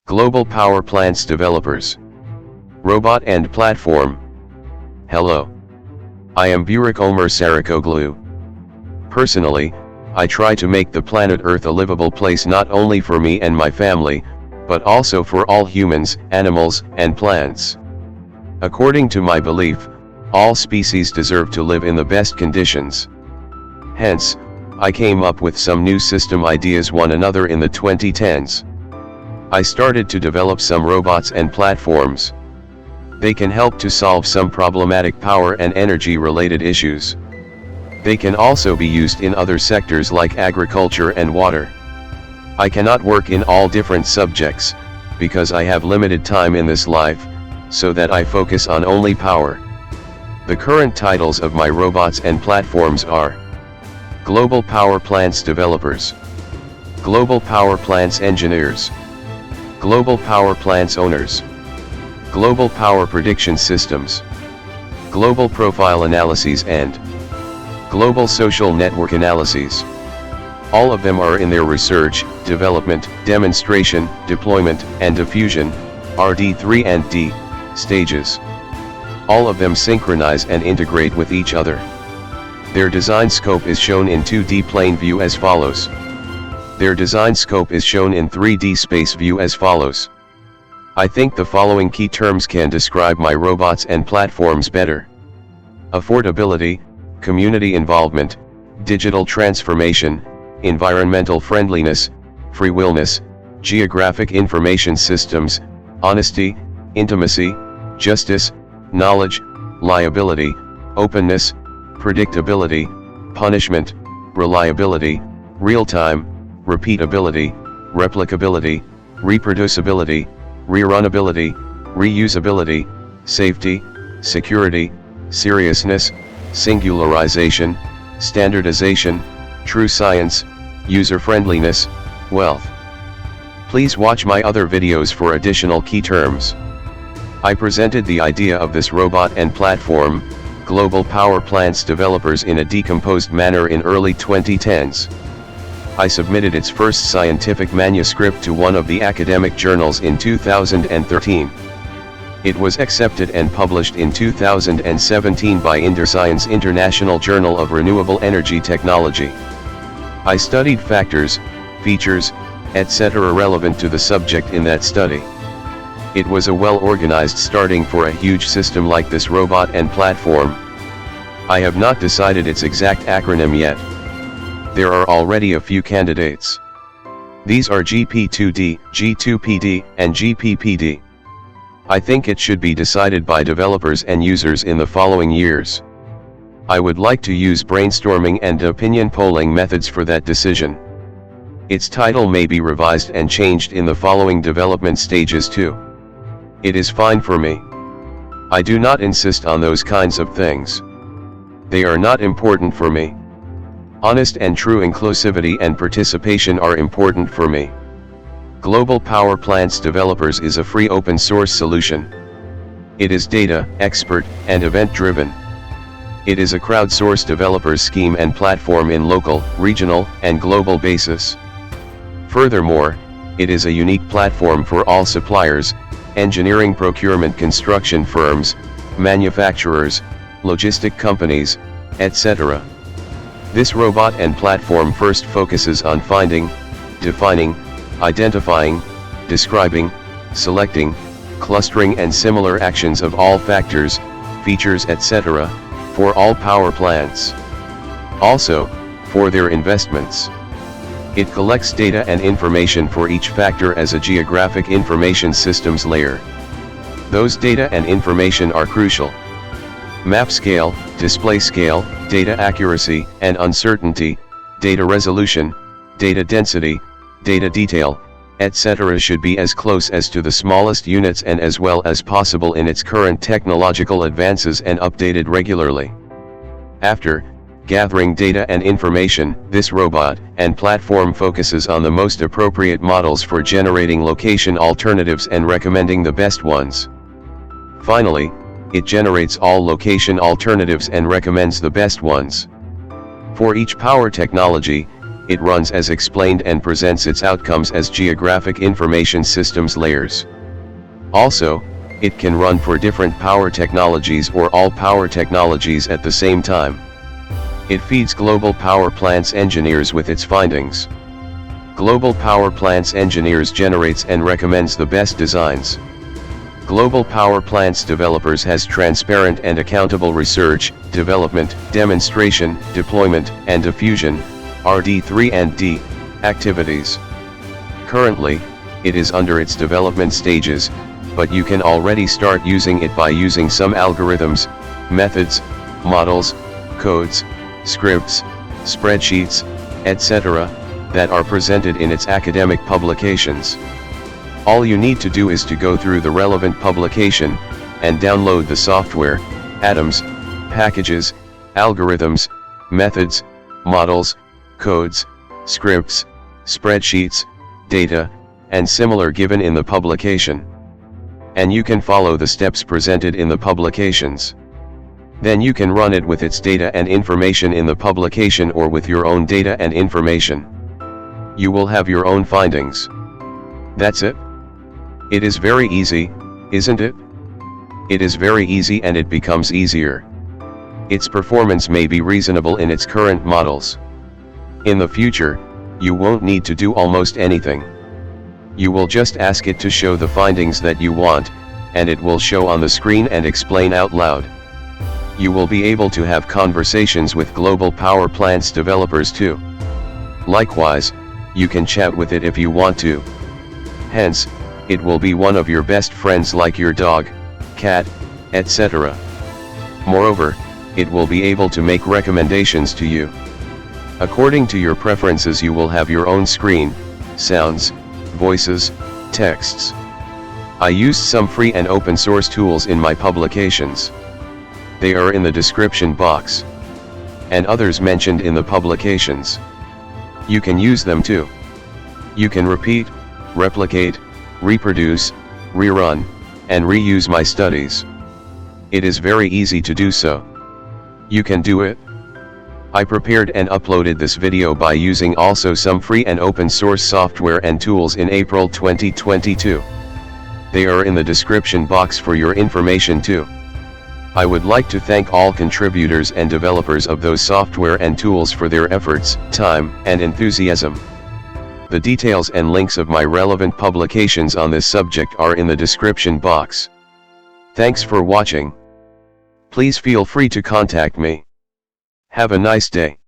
Global power plants developers. Robot and platform. Hello. I am Burak Omer Sarakoglu. Personally, I try to make the planet Earth a livable place not only for me and my family, but also for all humans, animals, and plants. According to my belief, all species deserve to live in the best conditions. Hence, I came up with some new system ideas one another in the 2010s. I started to develop some robots and platforms. They can help to solve some problematic power and energy related issues. They can also be used in other sectors like agriculture and water. I cannot work in all different subjects, because I have limited time in this life, so that I focus on only power. The current titles of my robots and platforms are: Global Power Plants Developers, Global Power Plants Engineers, Global Power Plants Owners, Global Power Prediction Systems, Global Profile Analyses and Global Social Network Analyses. All of them are in their research, development, demonstration, deployment, and diffusion, RD3 and D, stages. All of them synchronize and integrate with each other. Their design scope is shown in 2D plane view as follows. Their design scope is shown in 3D space view as follows. I think the following key terms can describe my robots and platforms better: affordability, community involvement, digital transformation, environmental friendliness, free willness, geographic information systems, honesty, intimacy, justice, knowledge, liability, openness, predictability, punishment, reliability, real-time, repeatability, replicability, reproducibility, rerunability, reusability, safety, security, seriousness, singularization, standardization, true science, user-friendliness, wealth. Please watch my other videos for additional key terms. I presented the idea of this robot and platform, Global Power Plants Developers, in a decomposed manner in early 2010s. I submitted its first scientific manuscript to one of the academic journals in 2013. It was accepted and published in 2017 by InterScience International Journal of Renewable Energy Technology. I studied factors, features, etc. relevant to the subject in that study. It was a well-organized starting for a huge system like this robot and platform. I have not decided its exact acronym yet. There are already a few candidates. These are GP2D, G2PD, and GPPD. I think it should be decided by developers and users in the following years. I would like to use brainstorming and opinion polling methods for that decision. Its title may be revised and changed in the following development stages too. It is fine for me. I do not insist on those kinds of things. They are not important for me. Honest and true inclusivity and participation are important for me. Global Power Plants Developers is a free open source solution. It is data, expert, and event driven. It is a crowdsourced developers scheme and platform in local, regional, and global basis. Furthermore, it is a unique platform for all suppliers, engineering, procurement, construction firms, manufacturers, logistic companies, etc. This robot and platform first focuses on finding, defining, identifying, describing, selecting, clustering and similar actions of all factors, features, etc., for all power plants. Also, for their investments. It collects data and information for each factor as a geographic information systems layer. Those data and information are crucial. Map scale, display scale, data accuracy and uncertainty, data resolution, data density, data detail, etc. should be as close as to the smallest units and as well as possible in its current technological advances and updated regularly. After gathering data and information, this robot and platform focuses on the most appropriate models for generating location alternatives and recommending the best ones. Finally, it generates all location alternatives and recommends the best ones. For each power technology, it runs as explained and presents its outcomes as geographic information systems layers. Also, it can run for different power technologies or all power technologies at the same time. It feeds global power plants engineers with its findings. Global power plants engineers generates and recommends the best designs. Global power plants developers has transparent and accountable research, development, demonstration, deployment, and diffusion, RD3 and D, activities. Currently, it is under its development stages, but you can already start using it by using some algorithms, methods, models, codes, scripts, spreadsheets, etc., that are presented in its academic publications. All you need to do is to go through the relevant publication, and download the software, atoms, packages, algorithms, methods, models, codes, scripts, spreadsheets, data, and similar given in the publication. And you can follow the steps presented in the publications. Then you can run it with its data and information in the publication or with your own data and information. You will have your own findings. That's it. It is very easy, isn't it? It is very easy and it becomes easier. Its performance may be reasonable in its current models. In the future, you won't need to do almost anything. You will just ask it to show the findings that you want, and it will show on the screen and explain out loud. You will be able to have conversations with global power plants developers too. Likewise, you can chat with it if you want to. Hence, it will be one of your best friends like your dog, cat, etc. Moreover, it will be able to make recommendations to you. According to your preferences, you will have your own screen, sounds, voices, texts. I used some free and open source tools in my publications. They are in the description box. And others mentioned in the publications. You can use them too. You can repeat, replicate, reproduce, rerun, and reuse my studies. It is very easy to do so. You can do it. I prepared and uploaded this video by using also some free and open source software and tools in April 2022. They are in the description box for your information too. I would like to thank all contributors and developers of those software and tools for their efforts, time, and enthusiasm. The details and links of my relevant publications on this subject are in the description box. Thanks for watching. Please feel free to contact me. Have a nice day.